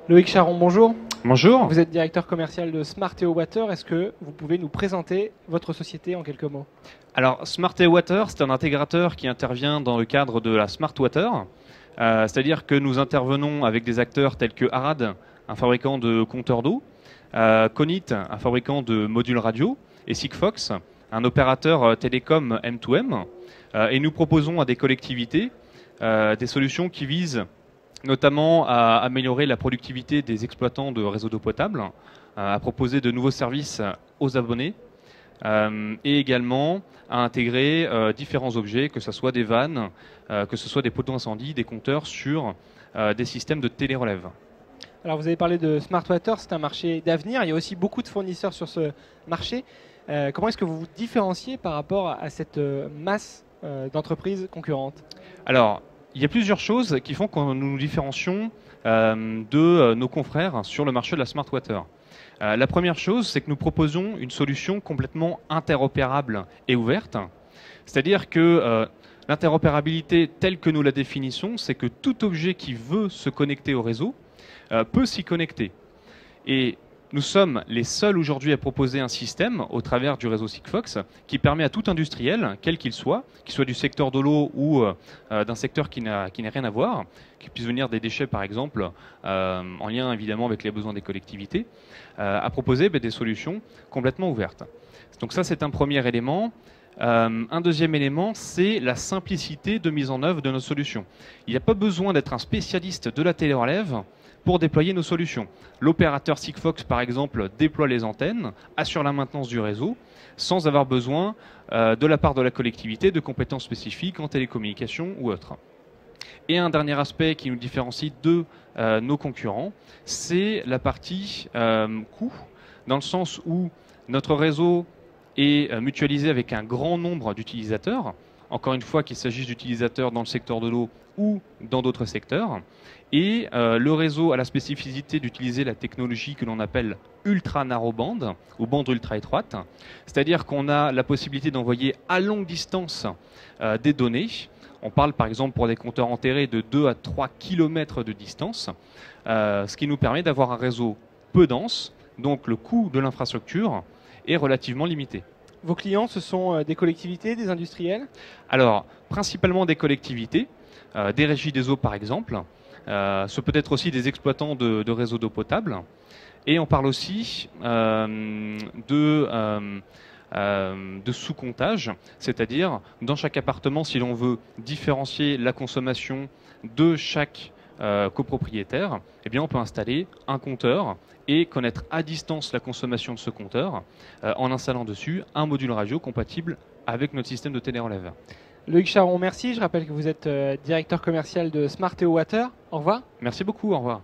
Loïc Charon, bonjour. Bonjour. Vous êtes directeur commercial de Smart Water. Est-ce que vous pouvez nous présenter votre société en quelques mots? Alors, Smart Water, c'est un intégrateur qui intervient dans le cadre de la Smart Water. C'est-à-dire que nous intervenons avec des acteurs tels que Arad, un fabricant de compteurs d'eau, Conit, un fabricant de modules radio, et Sigfox, un opérateur télécom M2M. Et nous proposons à des collectivités des solutions qui visent notamment à améliorer la productivité des exploitants de réseaux d'eau potable, à proposer de nouveaux services aux abonnés, et également à intégrer différents objets, que ce soit des vannes, que ce soit des poteaux incendie, des compteurs sur des systèmes de télérelève. Alors vous avez parlé de Smart Water, c'est un marché d'avenir. Il y a aussi beaucoup de fournisseurs sur ce marché. Comment est-ce que vous vous différenciez par rapport à cette masse d'entreprises concurrentes? Alors, il y a plusieurs choses qui font que nous nous différencions de nos confrères sur le marché de la Smart Water. La première chose, c'est que nous proposons une solution complètement interopérable et ouverte. C'est-à-dire que l'interopérabilité telle que nous la définissons, c'est que tout objet qui veut se connecter au réseau peut s'y connecter. Et nous sommes les seuls aujourd'hui à proposer un système au travers du réseau Sigfox qui permet à tout industriel, quel qu'il soit du secteur de l'eau ou d'un secteur qui n'a rien à voir, qui puisse venir des déchets par exemple, en lien évidemment avec les besoins des collectivités, à proposer des solutions complètement ouvertes. Donc ça, c'est un premier élément. Un deuxième élément, c'est la simplicité de mise en œuvre de nos solutions. Il n'y a pas besoin d'être un spécialiste de la télérelève pour déployer nos solutions. L'opérateur Sigfox, par exemple, déploie les antennes, assure la maintenance du réseau, sans avoir besoin, de la part de la collectivité, de compétences spécifiques en télécommunications ou autres. Et un dernier aspect qui nous différencie de nos concurrents, c'est la partie coût, dans le sens où notre réseau est mutualisé avec un grand nombre d'utilisateurs, encore une fois qu'il s'agisse d'utilisateurs dans le secteur de l'eau ou dans d'autres secteurs. Et le réseau a la spécificité d'utiliser la technologie que l'on appelle ultra narrowband ou bande ultra étroite, c'est-à-dire qu'on a la possibilité d'envoyer à longue distance des données. On parle par exemple pour des compteurs enterrés de 2 à 3 km de distance, ce qui nous permet d'avoir un réseau peu dense, donc le coût de l'infrastructure est relativement limité. Vos clients, ce sont des collectivités, des industriels? Alors, principalement des collectivités, des régies des eaux par exemple, ce peut être aussi des exploitants de réseaux d'eau potable, et on parle aussi de sous-comptage, c'est-à-dire dans chaque appartement, si l'on veut différencier la consommation de chaque copropriétaire, eh bien on peut installer un compteur et connaître à distance la consommation de ce compteur en installant dessus un module radio compatible avec notre système de télérelève. Loïc Charon, merci. Je rappelle que vous êtes directeur commercial de Smart Water. Au revoir. Merci beaucoup, au revoir.